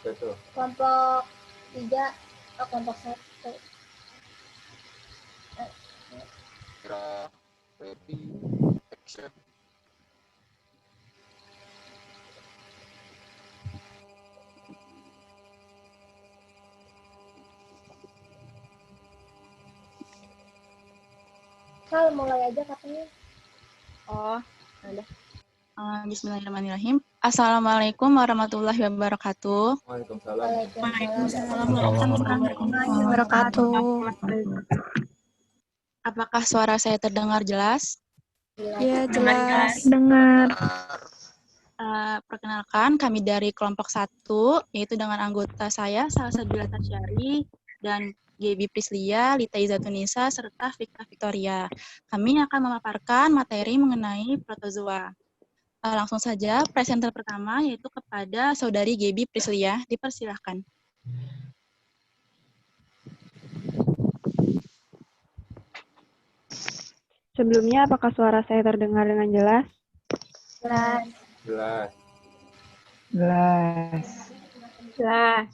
Betul. Kelompok 3, kelompok 1. Kira ready action. Kal, mulai aja katanya. Oh, udah. Bismillahirrahmanirrahim. Assalamualaikum warahmatullahi wabarakatuh. Waalaikumsalam. Waalaikumsalam warahmatullahi wabarakatuh. Apakah suara saya terdengar jelas? Ya, jelas. Dengar. Perkenalkan, kami dari kelompok 1, yaitu dengan anggota saya, Salsabila Tasyari, dan Gaby Prislia, Lita Izatunisa, serta Fikta Victoria. Kami akan memaparkan materi mengenai protozoa. Langsung saja, presenter pertama yaitu kepada Saudari Gaby Prislia. Dipersilahkan. Sebelumnya, apakah suara saya terdengar dengan jelas? Jelas. Jelas. Jelas. Jelas.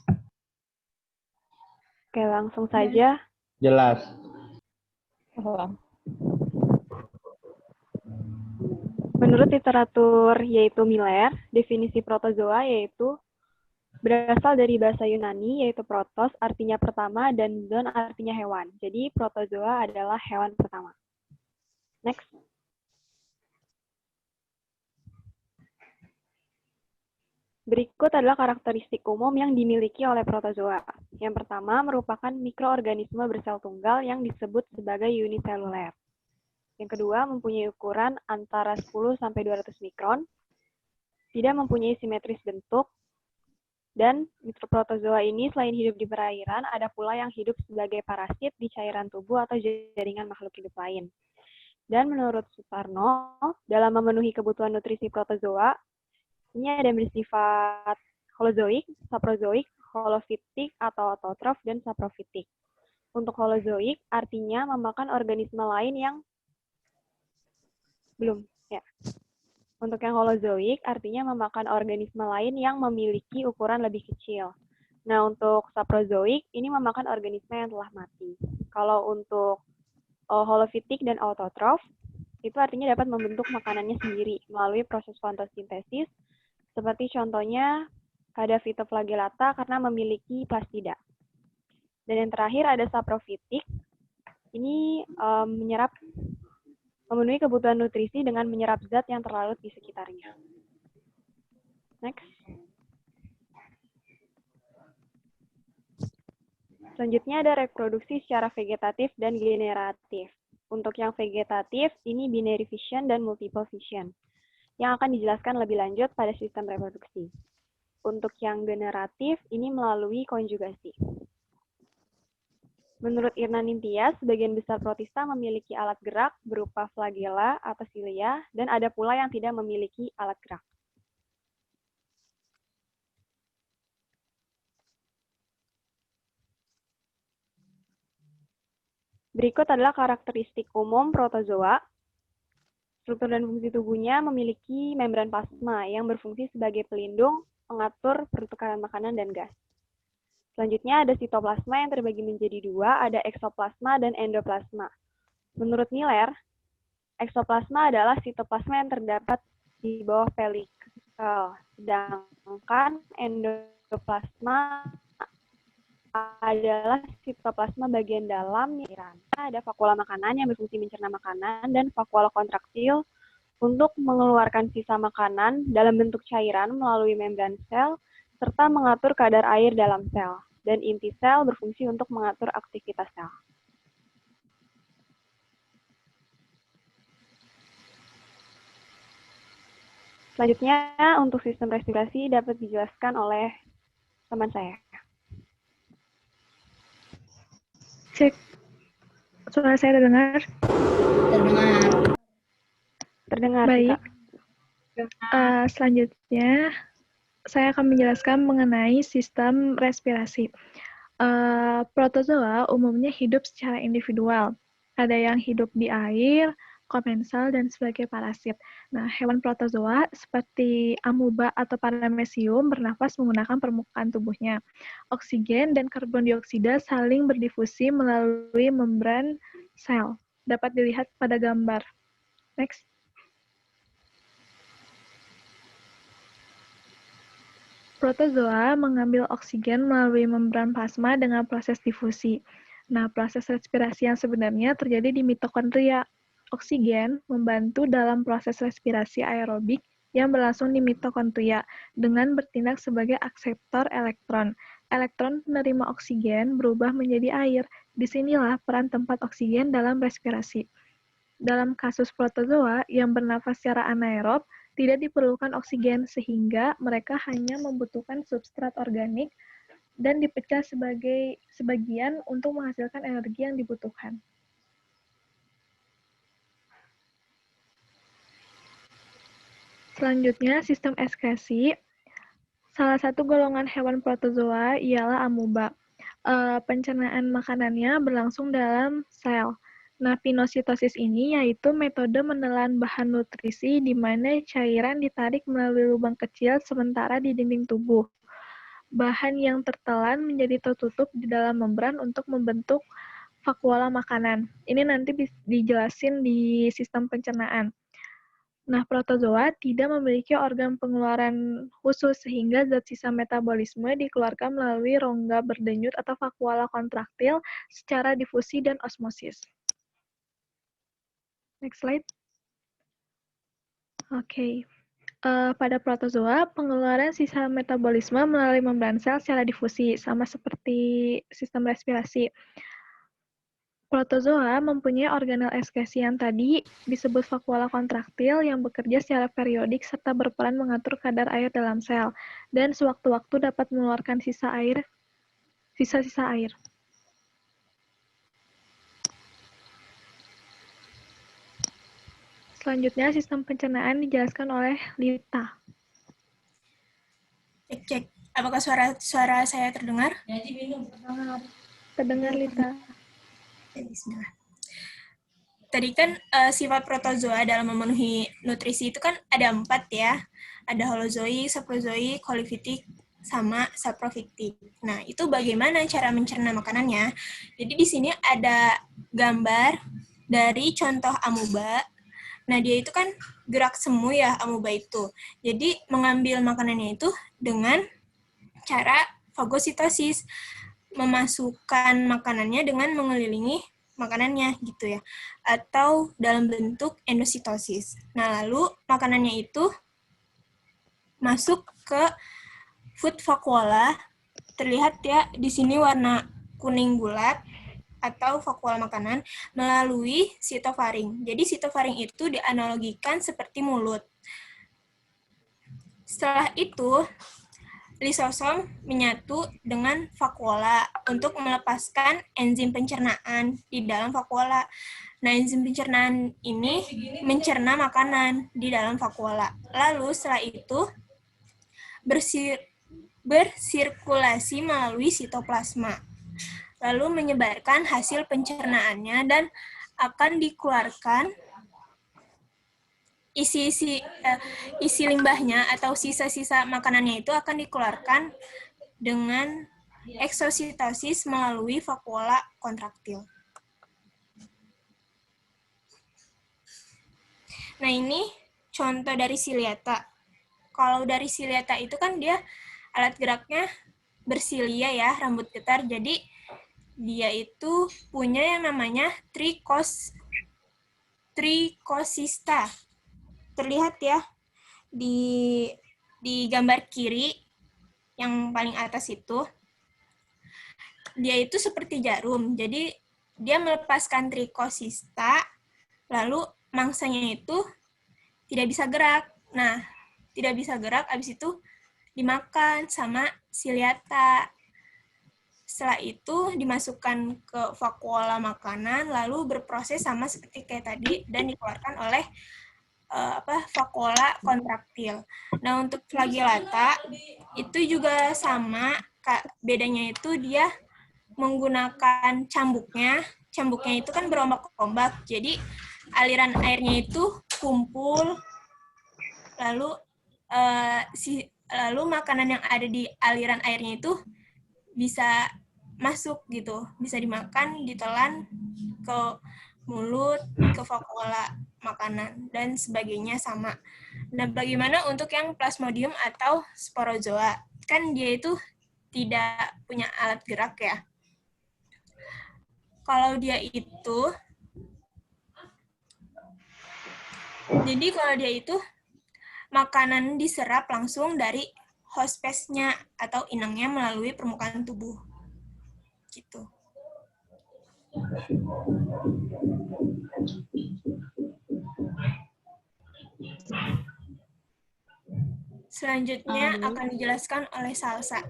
Oke, langsung saja. Jelas. Menurut literatur yaitu Miller, definisi protozoa yaitu berasal dari bahasa Yunani yaitu protos artinya pertama dan zoon artinya hewan. Jadi protozoa adalah hewan pertama. Next. Berikut adalah karakteristik umum yang dimiliki oleh protozoa. Yang pertama merupakan mikroorganisme bersel tunggal yang disebut sebagai uniseluler. Yang kedua, mempunyai ukuran antara 10-200 mikron, tidak mempunyai simetris bentuk, dan mikroprotozoa ini selain hidup di perairan, ada pula yang hidup sebagai parasit di cairan tubuh atau jaringan makhluk hidup lain. Dan menurut Sutarno, dalam memenuhi kebutuhan nutrisi protozoa, ini ada yang bersifat holozoik, saprozoik, holofitik atau autotrof, dan saprofitik. Untuk holozoik, artinya memakan organisme lain yang Untuk yang holozoik, artinya memakan organisme lain yang memiliki ukuran lebih kecil. Nah, untuk saprozoik, ini memakan organisme yang telah mati. Kalau untuk holofitik dan autotrof, itu artinya dapat membentuk makanannya sendiri melalui proses fotosintesis, seperti contohnya Kadavitoflagellata karena memiliki plastida. Dan yang terakhir ada saprofitik, ini memenuhi kebutuhan nutrisi dengan menyerap zat yang terlarut di sekitarnya. Next. Selanjutnya ada reproduksi secara vegetatif dan generatif. Untuk yang vegetatif, ini binary fission dan multiple fission, yang akan dijelaskan lebih lanjut pada sistem reproduksi. Untuk yang generatif, ini melalui konjugasi. Menurut Irna Nintya, sebagian besar protista memiliki alat gerak berupa flagella atau cilia, dan ada pula yang tidak memiliki alat gerak. Berikut adalah karakteristik umum protozoa. Struktur dan fungsi tubuhnya memiliki membran plasma yang berfungsi sebagai pelindung, pengatur pertukaran makanan dan gas. Selanjutnya ada sitoplasma yang terbagi menjadi dua, ada eksoplasma dan endoplasma. Menurut Miller, eksoplasma adalah sitoplasma yang terdapat di bawah pelikel, sedangkan endoplasma adalah sitoplasma bagian dalam cairan. Ada vakuola makanan yang berfungsi mencerna makanan dan vakuola kontraktil untuk mengeluarkan sisa makanan dalam bentuk cairan melalui membran sel serta mengatur kadar air dalam sel. Dan inti sel berfungsi untuk mengatur aktivitas sel. Selanjutnya, untuk sistem respirasi dapat dijelaskan oleh teman saya. Cek. Suara saya terdengar? Terdengar. Baik. Selanjutnya, saya akan menjelaskan mengenai sistem respirasi. Protozoa umumnya hidup secara individual. Ada yang hidup di air, komensal, dan sebagai parasit. Nah, hewan protozoa seperti amuba atau paramecium bernafas menggunakan permukaan tubuhnya. Oksigen dan karbon dioksida saling berdifusi melalui membran sel. Dapat dilihat pada gambar. Next. Protozoa mengambil oksigen melalui membran plasma dengan proses difusi. Nah, proses respirasi yang sebenarnya terjadi di mitokondria. Oksigen membantu dalam proses respirasi aerobik yang berlangsung di mitokondria dengan bertindak sebagai akseptor elektron. Elektron penerima oksigen berubah menjadi air. Disinilah peran tempat oksigen dalam respirasi. Dalam kasus protozoa yang bernafas secara anaerob, tidak diperlukan oksigen sehingga mereka hanya membutuhkan substrat organik dan dipecah sebagian untuk menghasilkan energi yang dibutuhkan. Selanjutnya, sistem ekskresi. Salah satu golongan hewan protozoa ialah amuba. Pencernaan makanannya berlangsung dalam sel. Nah, pinositosis ini yaitu metode menelan bahan nutrisi di mana cairan ditarik melalui lubang kecil sementara di dinding tubuh. Bahan yang tertelan menjadi tertutup di dalam membran untuk membentuk vakuola makanan. Ini nanti dijelasin di sistem pencernaan. Nah, protozoa tidak memiliki organ pengeluaran khusus sehingga zat sisa metabolisme dikeluarkan melalui rongga berdenyut atau vakuola kontraktil secara difusi dan osmosis. Next slide. Oke. Pada protozoa, pengeluaran sisa metabolisme melalui membran sel secara difusi, sama seperti sistem respirasi. Protozoa mempunyai organel ekskresi yang tadi disebut vakuola kontraktil yang bekerja secara periodik serta berperan mengatur kadar air dalam sel, dan sewaktu-waktu dapat mengeluarkan sisa-sisa air. Selanjutnya, sistem pencernaan dijelaskan oleh Lita. Cek. Apakah suara saya terdengar? Terdengar, Lita. Bismillah. Tadi kan sifat protozoa dalam memenuhi nutrisi itu kan ada 4 ya. Ada holozoik, saprozoik, kolifitik, sama saprofiktik. Nah, itu bagaimana cara mencerna makanannya? Jadi di sini ada gambar dari contoh amuba. Nah, dia itu kan gerak semu ya, amuba itu. Jadi, mengambil makanannya itu dengan cara fagositosis. Memasukkan makanannya dengan mengelilingi makanannya, gitu ya. Atau dalam bentuk endositosis. Nah, lalu makanannya itu masuk ke food vakuola. Terlihat ya, di sini warna kuning bulat, atau vakuola makanan melalui sitofaring. Jadi sitofaring itu dianalogikan seperti mulut. Setelah itu, lisosom menyatu dengan vakuola untuk melepaskan enzim pencernaan di dalam vakuola. Nah, enzim pencernaan ini mencerna makanan di dalam vakuola. Lalu setelah itu bersirkulasi melalui sitoplasma. Lalu menyebarkan hasil pencernaannya dan akan dikeluarkan isi limbahnya atau sisa-sisa makanannya itu akan dikeluarkan dengan eksositosis melalui vakuola kontraktil. Nah, ini contoh dari siliata. Kalau dari siliata itu kan dia alat geraknya bersilia ya, rambut getar. Jadi dia itu punya yang namanya trikosista. Terlihat ya di gambar kiri yang paling atas itu. Dia itu seperti jarum. Jadi dia melepaskan trikosista, lalu mangsanya itu tidak bisa gerak. Nah, tidak bisa gerak, habis itu dimakan sama siliata. Setelah itu dimasukkan ke vakuola makanan, lalu berproses sama seperti kayak tadi dan dikeluarkan oleh vakuola kontraktil. Nah, untuk flagellata itu juga sama, bedanya itu dia menggunakan cambuknya. Cambuknya itu kan berombak-ombak, jadi aliran airnya itu kumpul, lalu lalu makanan yang ada di aliran airnya itu bisa masuk gitu, bisa dimakan, ditelan ke mulut, ke vakuola makanan, dan sebagainya sama. Nah, bagaimana untuk yang plasmodium atau sporozoa? Kan dia itu tidak punya alat gerak ya. Kalau dia itu, jadi kalau dia itu makanan diserap langsung dari host phase-nya atau inangnya melalui permukaan tubuh. Gitu. Selanjutnya akan dijelaskan oleh Salsa.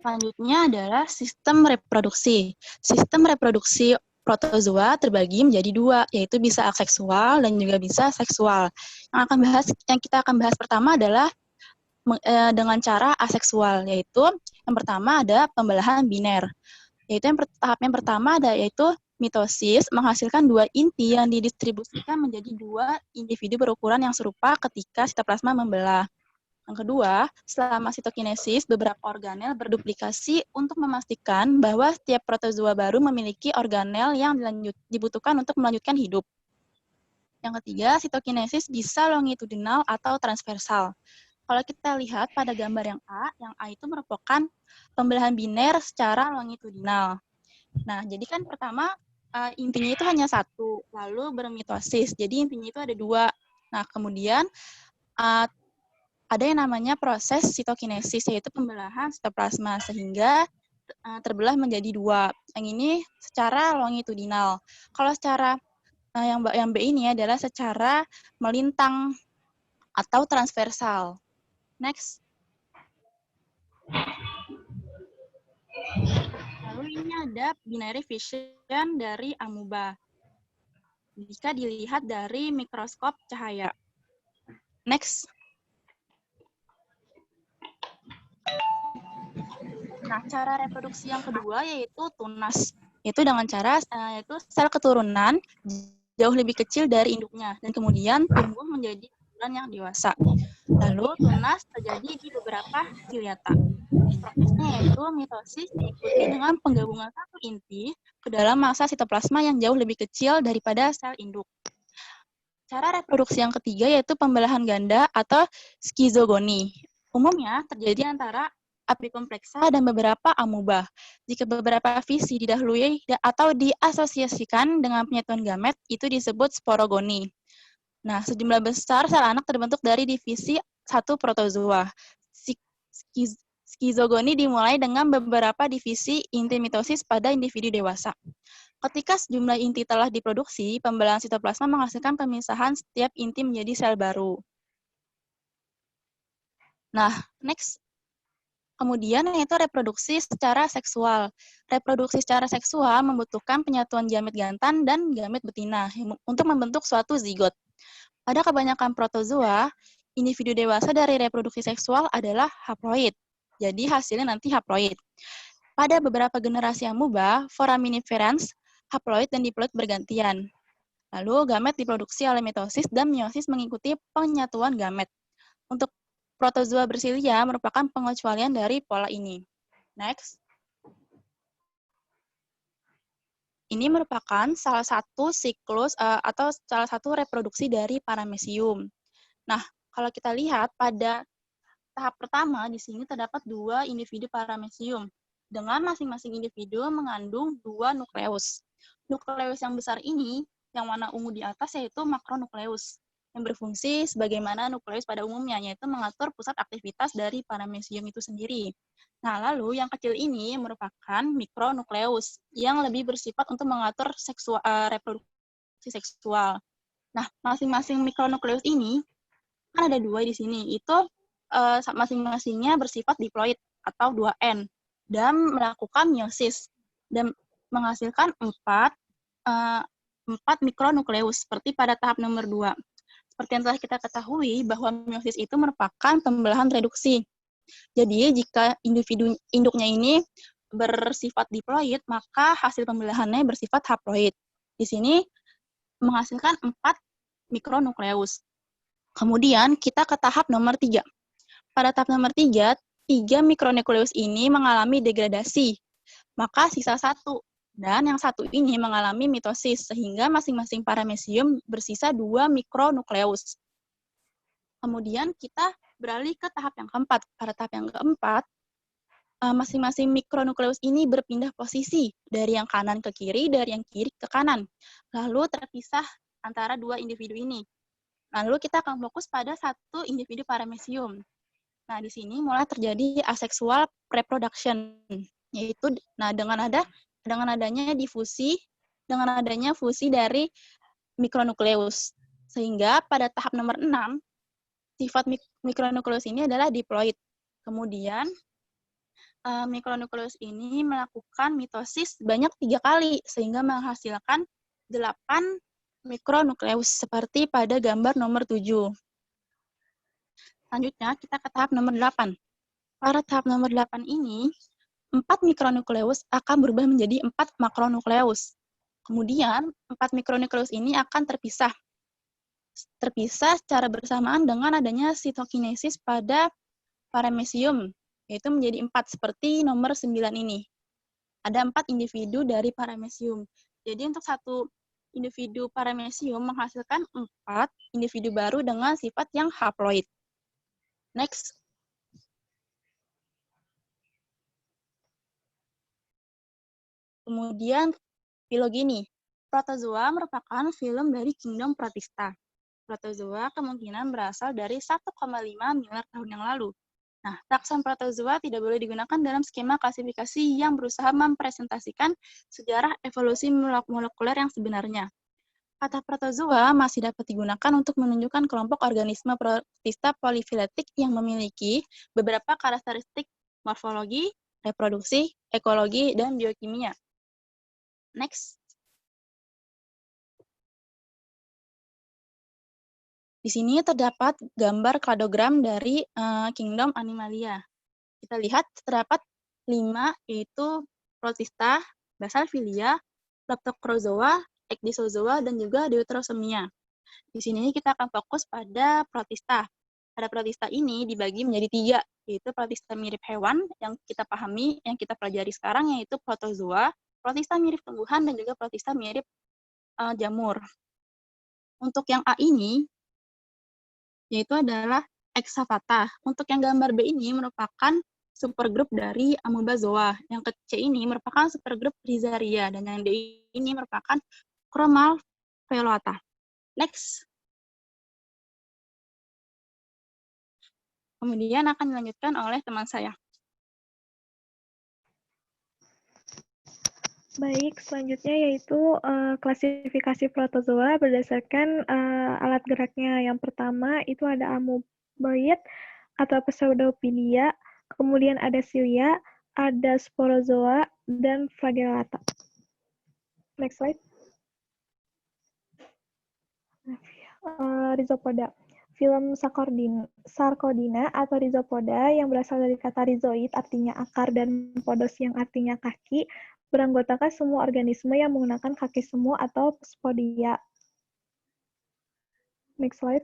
Selanjutnya adalah sistem reproduksi. Sistem reproduksi protozoa terbagi menjadi dua, yaitu bisa aseksual dan juga bisa seksual. Yang kita akan bahas pertama adalah dengan cara aseksual, yaitu yang pertama ada pembelahan biner. Yaitu tahap yang pertama yaitu mitosis, menghasilkan dua inti yang didistribusikan menjadi dua individu berukuran yang serupa ketika sitoplasma membelah. Yang kedua, selama sitokinesis, beberapa organel berduplikasi untuk memastikan bahwa setiap protozoa baru memiliki organel yang dibutuhkan untuk melanjutkan hidup. Yang ketiga, sitokinesis bisa longitudinal atau transversal. Kalau kita lihat pada gambar yang A itu merupakan pembelahan biner secara longitudinal. Nah, jadi kan pertama intinya itu hanya satu, lalu bermitosis. Jadi intinya itu ada dua. Nah, kemudian ada yang namanya proses sitokinesis, yaitu pembelahan sitoplasma, sehingga terbelah menjadi dua. Yang ini secara longitudinal. Kalau secara yang B ini adalah secara melintang atau transversal. Next. Lalu ini ada binary fission dari amuba. Jika dilihat dari mikroskop cahaya. Next. Nah, cara reproduksi yang kedua yaitu tunas. Yaitu dengan cara yaitu sel keturunan jauh lebih kecil dari induknya dan kemudian tumbuh menjadi ukuran yang dewasa. Lalu tunas terjadi di beberapa ciliata. Prosesnya yaitu mitosis diikuti dengan penggabungan satu inti ke dalam massa sitoplasma yang jauh lebih kecil daripada sel induk. Cara reproduksi yang ketiga yaitu pembelahan ganda atau skizogoni. Umumnya terjadi antara apikompleksa dan beberapa amuba. Jika beberapa visi didahului atau diasosiasikan dengan penyatuan gamet, itu disebut sporogoni. Nah, sejumlah besar sel anak terbentuk dari divisi satu protozoa. Skizogoni dimulai dengan beberapa divisi inti mitosis pada individu dewasa. Ketika sejumlah inti telah diproduksi, pembelahan sitoplasma menghasilkan pemisahan setiap inti menjadi sel baru. Nah, next. Kemudian yaitu reproduksi secara seksual. Reproduksi secara seksual membutuhkan penyatuan gamet jantan dan gamet betina untuk membentuk suatu zigot. Pada kebanyakan protozoa, individu dewasa dari reproduksi seksual adalah haploid. Jadi hasilnya nanti haploid. Pada beberapa generasi amuba, foraminiferans, haploid dan diploid bergantian. Lalu gamet diproduksi oleh mitosis dan meiosis mengikuti penyatuan gamet. Untuk protozoa bersilia merupakan pengecualian dari pola ini. Next. Ini merupakan salah satu siklus atau salah satu reproduksi dari paramecium. Nah, kalau kita lihat pada tahap pertama di sini terdapat dua individu paramecium dengan masing-masing individu mengandung dua nukleus. Nukleus yang besar ini, yang warna ungu di atas yaitu makronukleus, yang berfungsi sebagaimana nukleus pada umumnya, yaitu mengatur pusat aktivitas dari paramecium itu sendiri. Nah, lalu yang kecil ini merupakan mikronukleus, yang lebih bersifat untuk mengatur reproduksi seksual. Nah, masing-masing mikronukleus ini, kan ada dua di sini, itu masing-masingnya bersifat diploid atau 2N, dan melakukan meiosis, dan menghasilkan 4 mikronukleus, seperti pada tahap nomor 2. Seperti yang telah kita ketahui bahwa meiosis itu merupakan pembelahan reduksi. Jadi jika individu induknya ini bersifat diploid, maka hasil pembelahannya bersifat haploid. Di sini menghasilkan 4 mikronukleus. Kemudian kita ke tahap nomor 3. Pada tahap nomor 3, 3 mikronukleus ini mengalami degradasi, maka sisa 1. Dan yang 1 ini mengalami mitosis, sehingga masing-masing paramecium bersisa 2 mikronukleus. Kemudian kita beralih ke tahap yang keempat. Pada tahap yang keempat, masing-masing mikronukleus ini berpindah posisi dari yang kanan ke kiri, dari yang kiri ke kanan. Lalu terpisah antara 2 individu ini. Lalu kita akan fokus pada 1 individu paramecium. Nah, di sini mulai terjadi asexual reproduction, yaitu dengan adanya difusi, dengan adanya fusi dari mikronukleus. Sehingga pada tahap nomor 6, sifat mikronukleus ini adalah diploid. Kemudian, mikronukleus ini melakukan mitosis banyak 3 kali, sehingga menghasilkan 8 mikronukleus, seperti pada gambar nomor 7. Selanjutnya, kita ke tahap nomor 8. Pada tahap nomor 8 ini, 4 mikronukleus akan berubah menjadi 4 makronukleus. Kemudian, 4 mikronukleus ini akan terpisah secara bersamaan dengan adanya sitokinesis pada paramecium, yaitu menjadi 4, seperti nomor 9 ini. Ada 4 individu dari paramecium. Jadi untuk 1 individu paramecium menghasilkan 4 individu baru dengan sifat yang haploid. Next. Kemudian, filogeni. Protozoa merupakan film dari kingdom Protista. Protozoa kemungkinan berasal dari 1,5 miliar tahun yang lalu. Nah, takson protozoa tidak boleh digunakan dalam skema klasifikasi yang berusaha mempresentasikan sejarah evolusi molekuler yang sebenarnya. Kata protozoa masih dapat digunakan untuk menunjukkan kelompok organisme Protista polifiletik yang memiliki beberapa karakteristik morfologi, reproduksi, ekologi, dan biokimia. Next. Di sini terdapat gambar kladogram dari Kingdom Animalia. Kita lihat terdapat 5, yaitu Protista, Basalphilia, Leptochrozoa, Ecdysozoa, dan juga Deuterosomia. Di sini kita akan fokus pada Protista. Pada Protista ini dibagi menjadi 3, yaitu Protista mirip hewan yang kita pahami, yang kita pelajari sekarang, yaitu Protozoa, Protista mirip tumbuhan, dan juga Protista mirip jamur. Untuk yang A ini, yaitu adalah Exavata. Untuk yang gambar B ini merupakan supergrup dari Amoebozoa. Yang C ini merupakan supergrup Rhizaria, dan yang D ini merupakan Chromalpheolata. Next. Kemudian akan dilanjutkan oleh teman saya. Baik, selanjutnya yaitu klasifikasi protozoa berdasarkan alat geraknya. Yang pertama itu ada amoeboid atau pseudopodia, kemudian ada cilia, ada sporozoa, dan flagellata. Next slide. Rhizopoda. Film Sarcodina atau Rhizopoda yang berasal dari kata rhizoid artinya akar dan podos yang artinya kaki, beranggotakan semua organisme yang menggunakan kaki semu atau spodia. Next slide.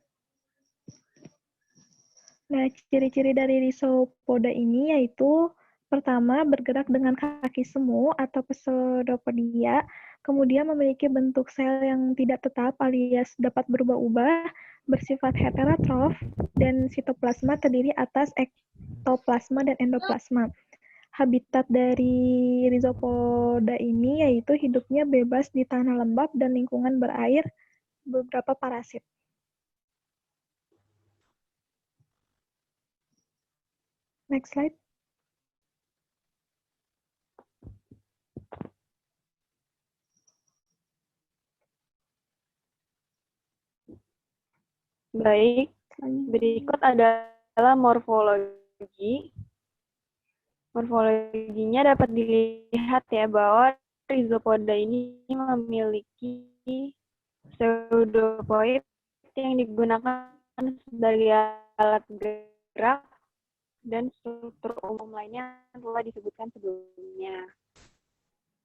Nah, ciri-ciri dari Rhizopoda ini yaitu pertama, bergerak dengan kaki semu atau pseudopodia, kemudian memiliki bentuk sel yang tidak tetap alias dapat berubah-ubah, bersifat heterotrof, dan sitoplasma terdiri atas ektoplasma dan endoplasma. Habitat dari Rhizopoda ini yaitu hidupnya bebas di tanah lembab dan lingkungan berair beberapa parasit. Next slide. Baik, berikut adalah morfologi. Morfologinya dapat dilihat ya bahwa Rhizopoda ini memiliki pseudopoid yang digunakan sebagai alat gerak dan struktur umum lainnya yang telah disebutkan sebelumnya.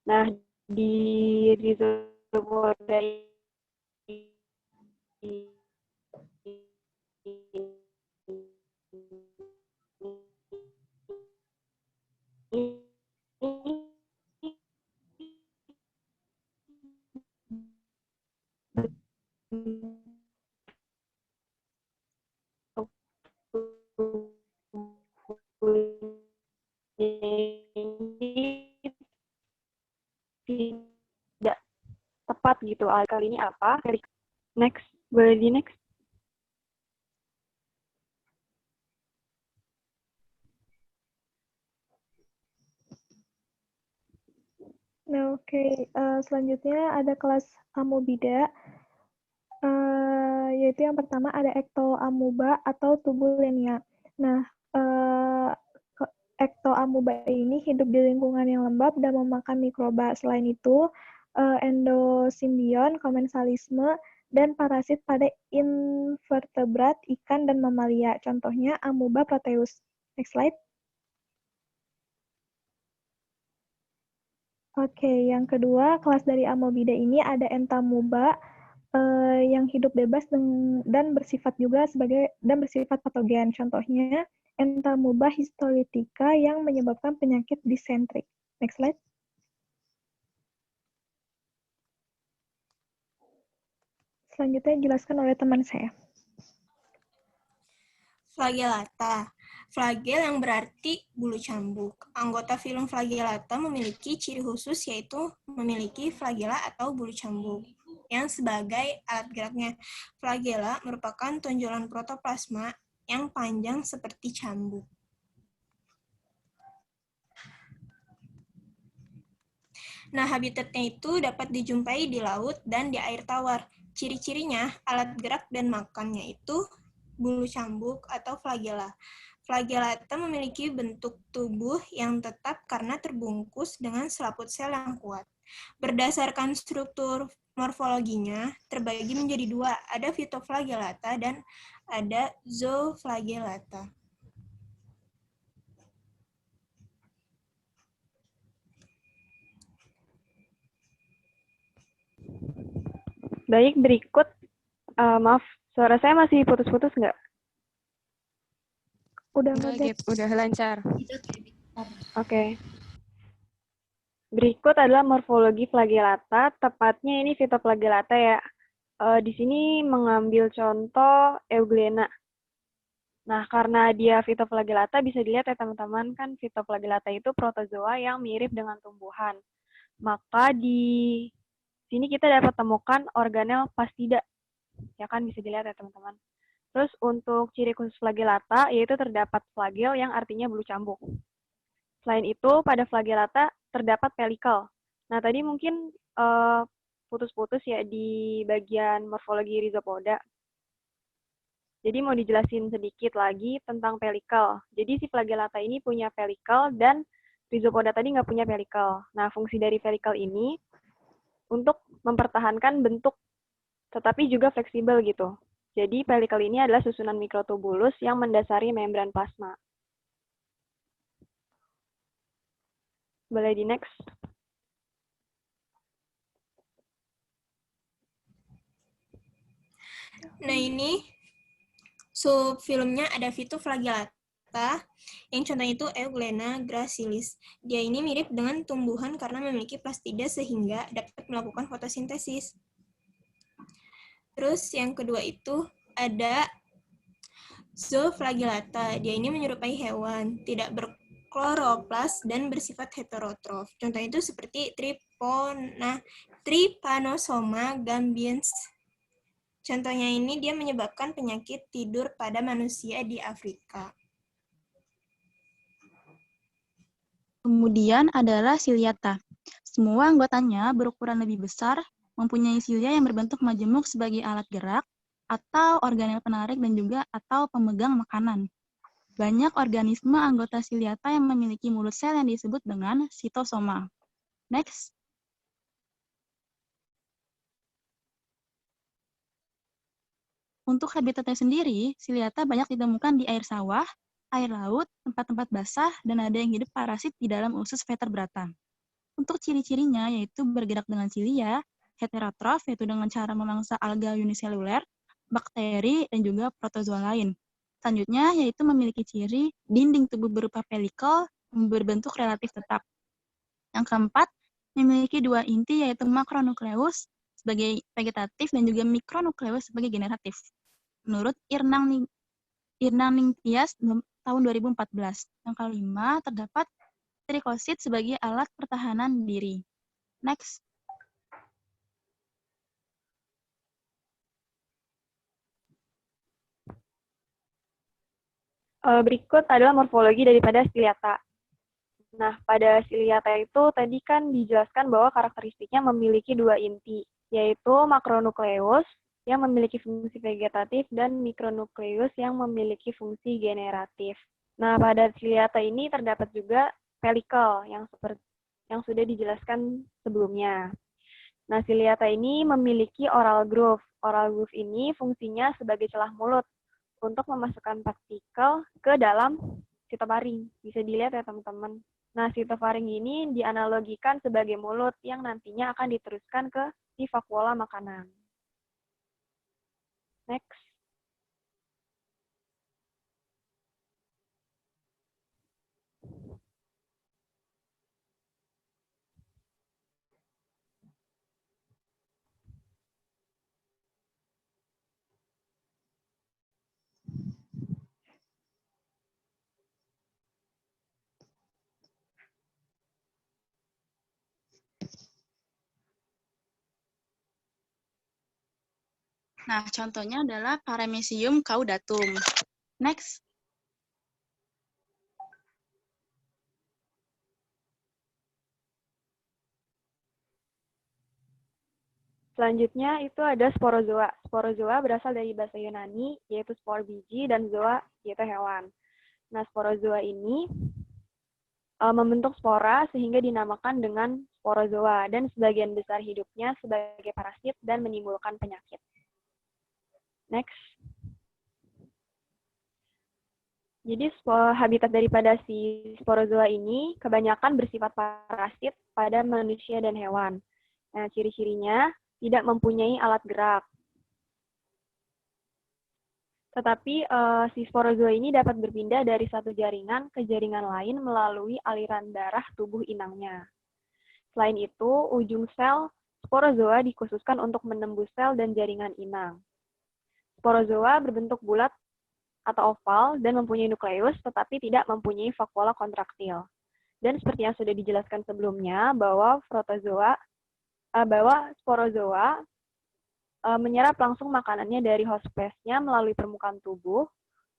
Nah, di Rhizopoda tidak tepat gitu. Kali ini apa? Next, boleh di next. Nah, oke. Selanjutnya ada kelas amobida, yaitu yang pertama ada ektoamuba atau tubulenia. Nah, ektoamuba ini hidup di lingkungan yang lembab dan memakan mikroba. Selain itu, endosimbion, komensalisme, dan parasit pada invertebrat, ikan, dan mamalia. Contohnya amuba proteus. Next slide. Oke, yang kedua, kelas dari amobida ini ada entamuba, yang hidup bebas dan bersifat patogen. Contohnya, entamuba histolytica yang menyebabkan penyakit disentrik. Next slide. Selanjutnya dijelaskan oleh teman saya. Flagellata. Flagel yang berarti bulu cambuk. Anggota filum Flagellata memiliki ciri khusus yaitu memiliki flagella atau bulu cambuk yang sebagai alat geraknya. Flagella merupakan tonjolan protoplasma yang panjang seperti cambuk. Nah, habitatnya itu dapat dijumpai di laut dan di air tawar. Ciri-cirinya, alat gerak dan makannya itu bulu cambuk atau flagella. Flagellata memiliki bentuk tubuh yang tetap karena terbungkus dengan selaput sel yang kuat. Berdasarkan struktur morfologinya, terbagi menjadi dua, ada Phytoflagellata dan ada Zooflagellata. Baik, berikut. Maaf, suara saya masih putus-putus nggak? Udah Enggak, nggak, Gap. Udah lancar. Oke. Berikut adalah morfologi flagellata, tepatnya ini Phytoflagellata ya. Di sini mengambil contoh Euglena. Nah, karena dia Phytoflagellata, bisa dilihat ya teman-teman, kan Phytoflagellata itu protozoa yang mirip dengan tumbuhan. Maka di sini kita dapat temukan organel pastida. Ya kan, bisa dilihat ya teman-teman. Terus untuk ciri khusus flagellata, yaitu terdapat flagel yang artinya bulu cambuk. Selain itu, pada flagellata terdapat pelikel. Nah, tadi mungkin putus-putus ya di bagian morfologi rhizopoda. Jadi mau dijelasin sedikit lagi tentang pelikel. Jadi si flagellata ini punya pelikel dan rhizopoda tadi nggak punya pelikel. Nah, fungsi dari pelikel ini untuk mempertahankan bentuk tetapi juga fleksibel gitu. Jadi pelikel ini adalah susunan mikrotubulus yang mendasari membran plasma. Boleh di next. Nah, ini subfilumnya ada Phytoflagellata, yang contohnya itu Euglena gracilis. Dia ini mirip dengan tumbuhan karena memiliki plastida sehingga dapat melakukan fotosintesis. Terus yang kedua itu ada Zooflagellata. Dia ini menyerupai hewan, tidak berkloroplas dan bersifat heterotrof. Contohnya itu seperti Trypanosoma gambiens. Contohnya ini dia menyebabkan penyakit tidur pada manusia di Afrika. Kemudian adalah ciliata. Semua anggotanya berukuran lebih besar, mempunyai silia yang berbentuk majemuk sebagai alat gerak, atau organel penarik dan juga atau pemegang makanan. Banyak organisme anggota ciliata yang memiliki mulut sel yang disebut dengan sitosoma. Next. Untuk habitatnya sendiri, ciliata banyak ditemukan di air sawah, air laut, tempat-tempat basah, dan ada yang hidup parasit di dalam usus vertebrata. Untuk ciri-cirinya yaitu bergerak dengan silia, heterotrof yaitu dengan cara memangsa alga uniseluler, bakteri, dan juga protozoa lain. Selanjutnya, yaitu memiliki ciri dinding tubuh berupa pelikel berbentuk relatif tetap. Yang keempat, memiliki dua inti, yaitu makronukleus sebagai vegetatif dan juga mikronukleus sebagai generatif. Menurut Irnang Ningtyas tahun 2014. Yang kelima, terdapat trikosit sebagai alat pertahanan diri. Next. Berikut adalah morfologi daripada ciliata. Nah, pada ciliata itu tadi kan dijelaskan bahwa karakteristiknya memiliki dua inti, yaitu makronukleus yang memiliki fungsi vegetatif dan mikronukleus yang memiliki fungsi generatif. Nah, pada ciliata ini terdapat juga pelikel yang sudah dijelaskan sebelumnya. Nah, ciliata ini memiliki oral groove. Oral groove ini fungsinya sebagai celah mulut untuk memasukkan partikel ke dalam sitofaring. Bisa dilihat ya teman-teman. Nah, sitofaring ini dianalogikan sebagai mulut yang nantinya akan diteruskan ke si vakuola makanan. Next. Nah, contohnya adalah Paramecium caudatum. Next. Selanjutnya itu ada sporozoa. Sporozoa berasal dari bahasa Yunani, yaitu spor biji, dan zoa yaitu hewan. Nah, sporozoa ini membentuk spora sehingga dinamakan dengan sporozoa, dan sebagian besar hidupnya sebagai parasit dan menimbulkan penyakit. Next. Jadi habitat daripada si sporozoa ini kebanyakan bersifat parasit pada manusia dan hewan. Nah, ciri-cirinya tidak mempunyai alat gerak. Tetapi si sporozoa ini dapat berpindah dari satu jaringan ke jaringan lain melalui aliran darah tubuh inangnya. Selain itu, ujung sel sporozoa dikhususkan untuk menembus sel dan jaringan inang. Sporozoa berbentuk bulat atau oval dan mempunyai nukleus, tetapi tidak mempunyai vakuola kontraktil. Dan seperti yang sudah dijelaskan sebelumnya, bahwa sporozoa menyerap langsung makanannya dari host space-nya melalui permukaan tubuh.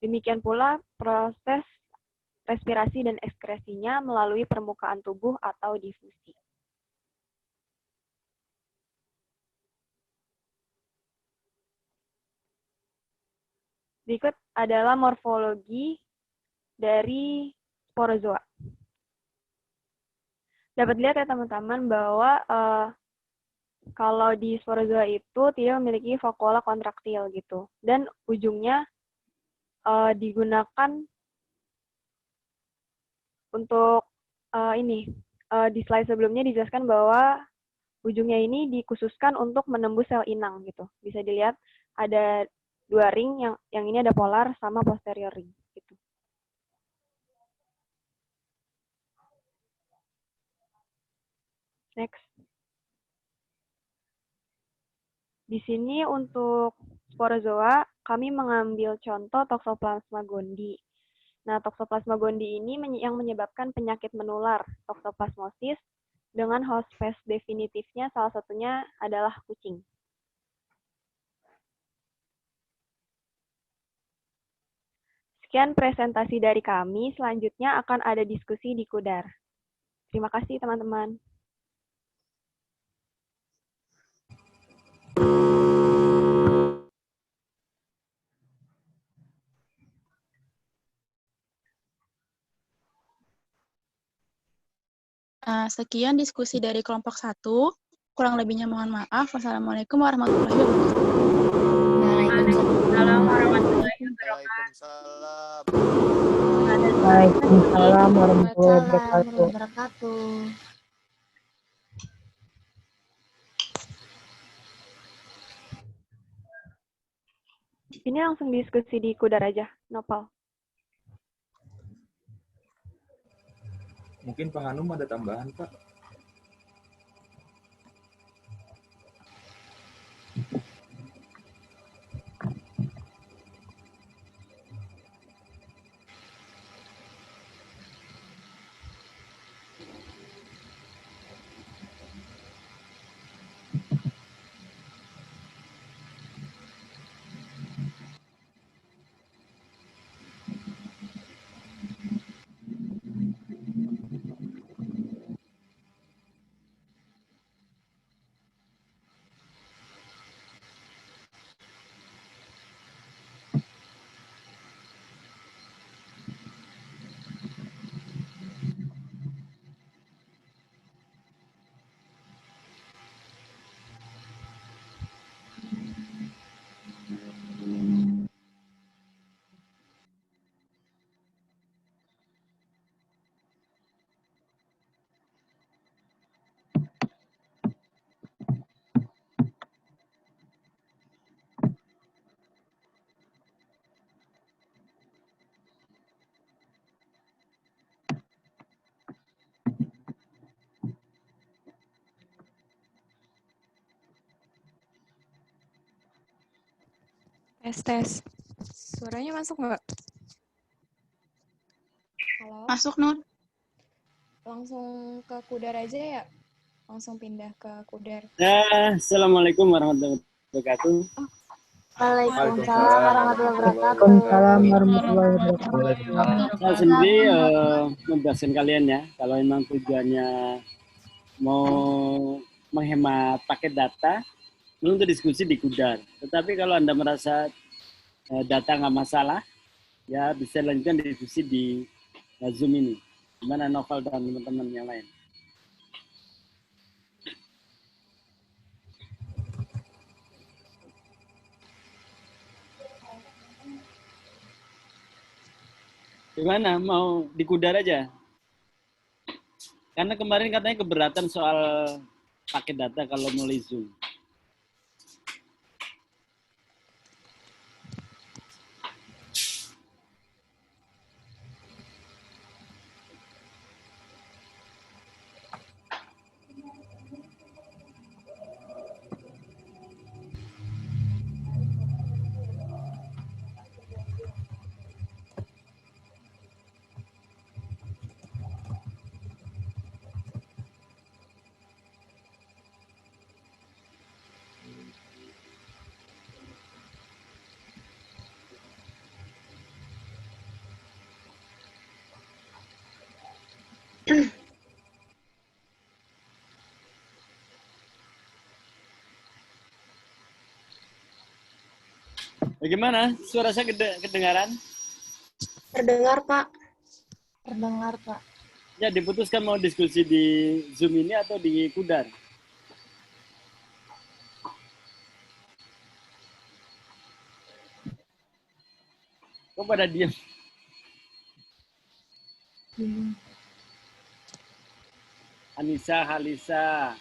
Demikian pula proses respirasi dan ekskresinya melalui permukaan tubuh atau difusi. Berikut adalah morfologi dari sporozoa. Dapat dilihat ya teman-teman bahwa kalau di sporozoa itu tidak memiliki vakuola kontraktil gitu, dan ujungnya digunakan untuk di slide sebelumnya dijelaskan bahwa ujungnya ini dikhususkan untuk menembus sel inang gitu. Bisa dilihat ada dua ring, yang ini ada polar sama posterior ring gitu. Next. Di sini untuk sporozoa, kami mengambil contoh Toxoplasma gondii. Nah, Toxoplasma gondii ini yang menyebabkan penyakit menular, toxoplasmosis, dengan host space definitifnya salah satunya adalah kucing. Sekian presentasi dari kami, selanjutnya akan ada diskusi di Kudar. Terima kasih teman-teman. Sekian diskusi dari kelompok 1. Kurang lebihnya mohon maaf. Wassalamualaikum warahmatullahi wabarakatuh. Waalaikumsalam warahmatullahi Waalaikumsalam. Waalaikumsalam warahmatullahi wabarakatuh. Ini langsung diskusi di Kudar aja, Nopal. Mungkin Pak Hanum ada tambahan, Pak? Tes. Suaranya masuk nggak? Halo? Masuk, Nur. Langsung ke Kudar aja ya? Langsung pindah ke Kudar. Assalamualaikum warahmatullahi wabarakatuh. Waalaikumsalam warahmatullahi wabarakatuh. Waalaikumsalam warahmatullahi wabarakatuh. Saya sendiri membebaskan kalian ya, kalau memang tujuannya mau menghemat paket data, untuk diskusi di Kudar. Tetapi kalau Anda merasa data nggak masalah, ya bisa lanjutkan diskusi di Zoom ini. Gimana Novel dan teman-teman yang lain? Gimana? Mau di Kudar aja? Karena kemarin katanya keberatan soal paket data kalau mulai Zoom. Bagaimana? Suara saya kedengaran? Terdengar, Pak. Terdengar, Pak. Ya, diputuskan mau diskusi di Zoom ini atau di Kudar? Kok pada diam? Anissa, Halisa,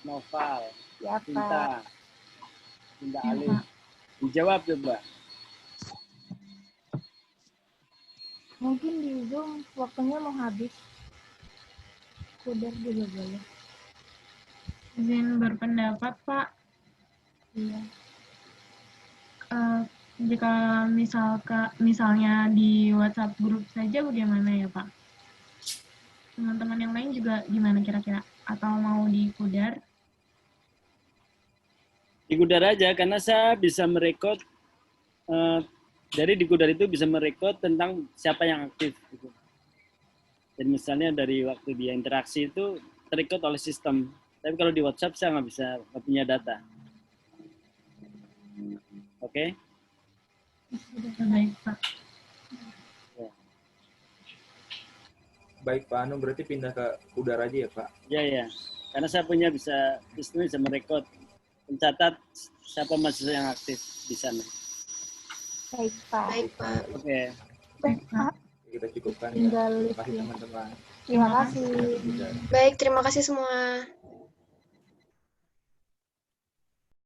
Noval, Ya, Cinta, Pak. Cinta Ya, Alif. Pak. Dijawab coba. Mungkin di Zoom waktunya mau habis. Kudar juga boleh. Izin berpendapat, Pak. Iya. Jika misalnya di WhatsApp grup saja bagaimana ya, Pak? Teman-teman yang lain juga gimana kira-kira? Atau mau di Kudar? Di Kudar aja, karena saya bisa merekod, dari di Kudar itu bisa merekod tentang siapa yang aktif. Gitu. Dan misalnya dari waktu dia interaksi itu terekod oleh sistem. Tapi kalau di WhatsApp saya nggak punya data. Oke? Baik, Pak. Baik, Pak Hanum, berarti pindah ke Kudar aja ya, Pak? Ya. Karena saya sistem bisa merekod, mencatat siapa mahasiswa yang aktif di sana. Baik, Pak. Baik, Pak. Oke. Baik, Pak. Kita cukupkan ya. Tinggal Terima list kasih ya. teman-teman. Terima kasih. Kudar. Baik, terima kasih semua.